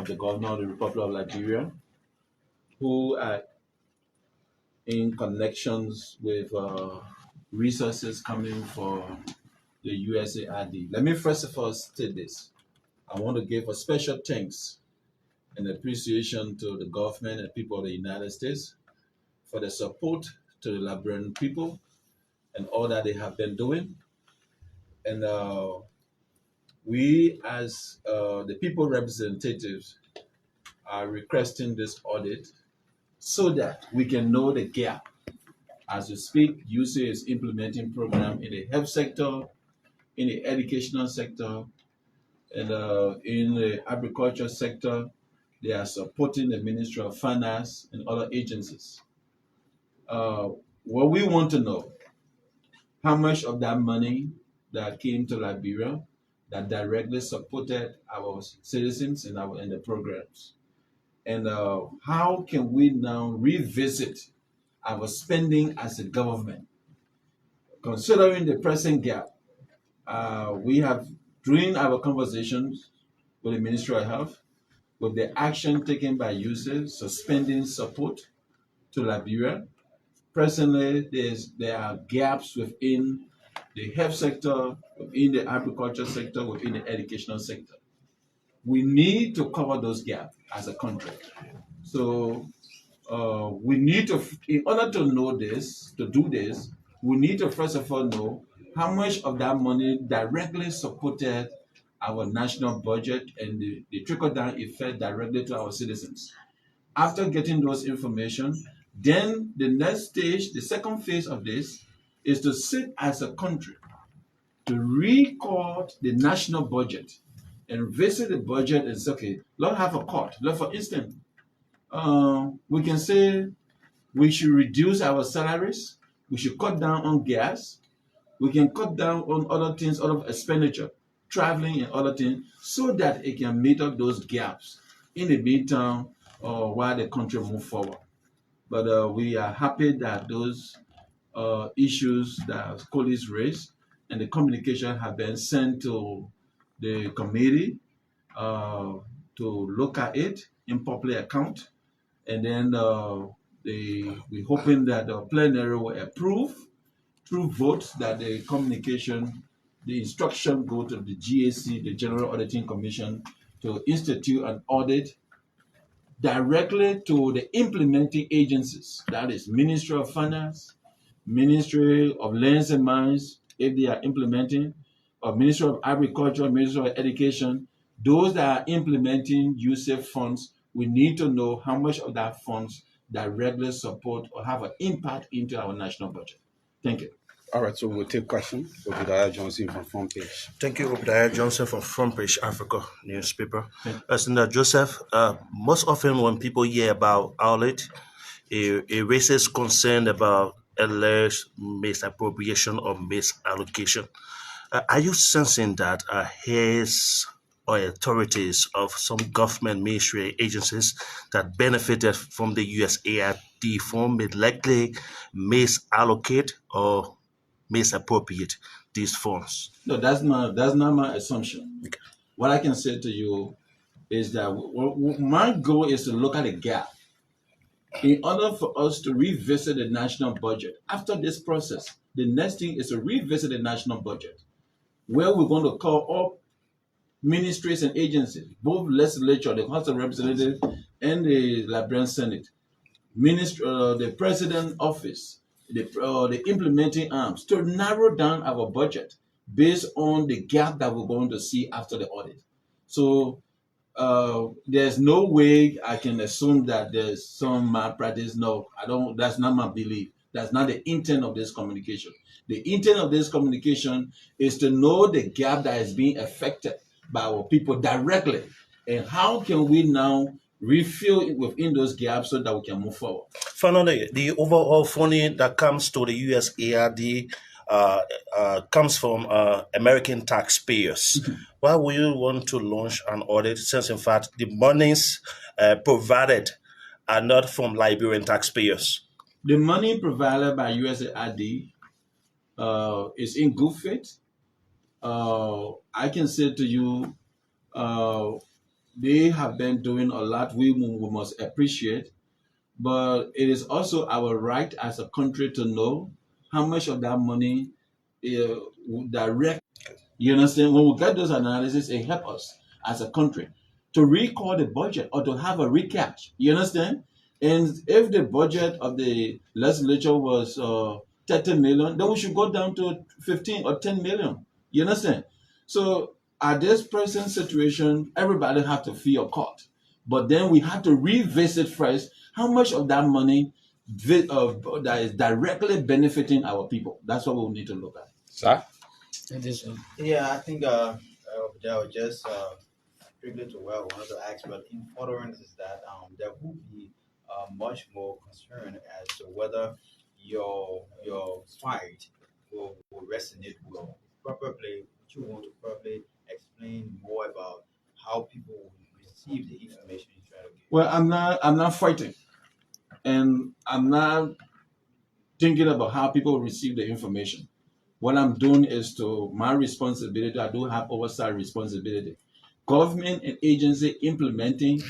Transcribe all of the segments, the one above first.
of the governor of the Republic of Liberia, who are in connections with resources coming from the USAID. Let me first of all state this. I want to give a special thanks and appreciation to the government and people of the United States for the support to the Liberian people and all that they have been doing. And we, as the people representatives, are requesting this audit so that we can know the gap. As we speak, USAID is implementing program in the health sector, in the educational sector, and in the agriculture sector. They are supporting the Ministry of Finance and other agencies. What we want to know, how much of that money that came to Liberia that directly supported our citizens in the programs, and how can we now revisit our spending as a government, considering the present gap. We have, during our conversations with the Ministry of Health, with the action taken by USAID suspending support to Liberia. Presently, there are gaps within the health sector, within the agriculture sector, within the educational sector. We need to cover those gaps as a country. So we need to, in order to know this, to do this, we need to first of all know how much of that money directly supported our national budget and the trickle-down effect directly to our citizens. After getting those information, then the next stage, the second phase of this, is to sit as a country to record the national budget and visit the budget and say, okay, let's have a cut. Like for instance, we can say we should reduce our salaries, we should cut down on gas, we can cut down on other things, other expenditure, traveling and other things, so that it can meet up those gaps in the meantime while the country move forward. But we are happy that those issues that colleagues raised and the communication have been sent to the committee to look at it in public account, and then we're hoping that the plenary will approve through votes that the communication, the instruction go to the GAC, the General Auditing Commission, to institute an audit directly to the implementing agencies, that is Ministry of Finance, Ministry of Lands and Mines, if they are implementing, or Ministry of Agriculture, Ministry of Education. Those that are implementing USAID funds, we need to know how much of that funds directly support or have an impact into our national budget. Thank you. All right, so we'll take questions. Obadiah Johnson from Front Page. Thank you, Obadiah Johnson from Front Page Africa newspaper. Saah Joseph, most often when people hear about audit, it raises concern about alleged misappropriation or misallocation. Are you sensing that heads or authorities of some government ministry agencies that benefited from the USAID fund may likely misallocate or misappropriate these funds? No, that's not my assumption. Okay. What I can say to you is that my goal is to look at a gap. In order for us to revisit the national budget, after this process, the next thing is to revisit the national budget, where we're going to call up ministries and agencies, both legislature, the House of Representatives, and the Liberian Senate, the President Office, the implementing arms, to narrow down our budget based on the gap that we're going to see after the audit. So there's no way I can assume that there's some malpractice. No, I don't. That's not my belief. That's not the intent of this communication. The intent of this communication is to know the gap that is being affected by our people directly, and how can we now refill it within those gaps so that we can move forward. Finally, the overall funding that comes to the USAID comes from American taxpayers. Why would you want to launch an audit since, in fact, the monies provided are not from Liberian taxpayers? The money provided by USAID is in good faith. I can say to you, they have been doing a lot. We must appreciate, but it is also our right as a country to know how much of that money direct. You understand? When we get those analysis, it helps us as a country to recall the budget or to have a recap. You understand? And if the budget of the legislature was 30 million, then we should go down to 15 or 10 million. You understand? So at this present situation, everybody have to feel caught. But then we have to revisit first how much of that money that is directly benefiting our people. That's what we need to look at. Sir? Yeah, I think they were just strictly to where I wanted to ask, but in furtherance is that there will be much more concern as to whether your fight will resonate well. Probably, would you want to probably explain more about how people will receive the information you try to give? Well, I'm not fighting, and I'm not thinking about how people receive the information. What I'm doing is to my responsibility. I do have oversight responsibility. Government and agency implementing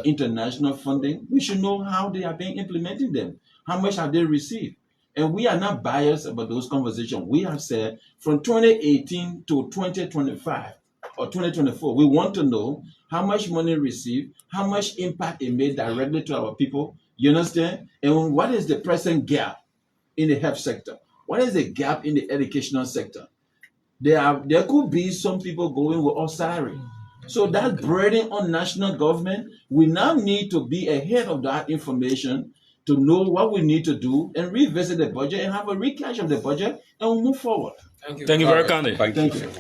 international funding, we should know how they are being implementing them. How much have they received? And we are not biased about those conversations. We have said from 2018 to 2025 or 2024, we want to know how much money received, how much impact it made directly to our people. You understand? And what is the present gap in the health sector? What is the gap in the educational sector? There could be some people going with all salary. So that burden on national government, we now need to be ahead of that information to know what we need to do and revisit the budget and have a recash of the budget and we'll move forward. Thank you very kindly. Thank Thank you. you.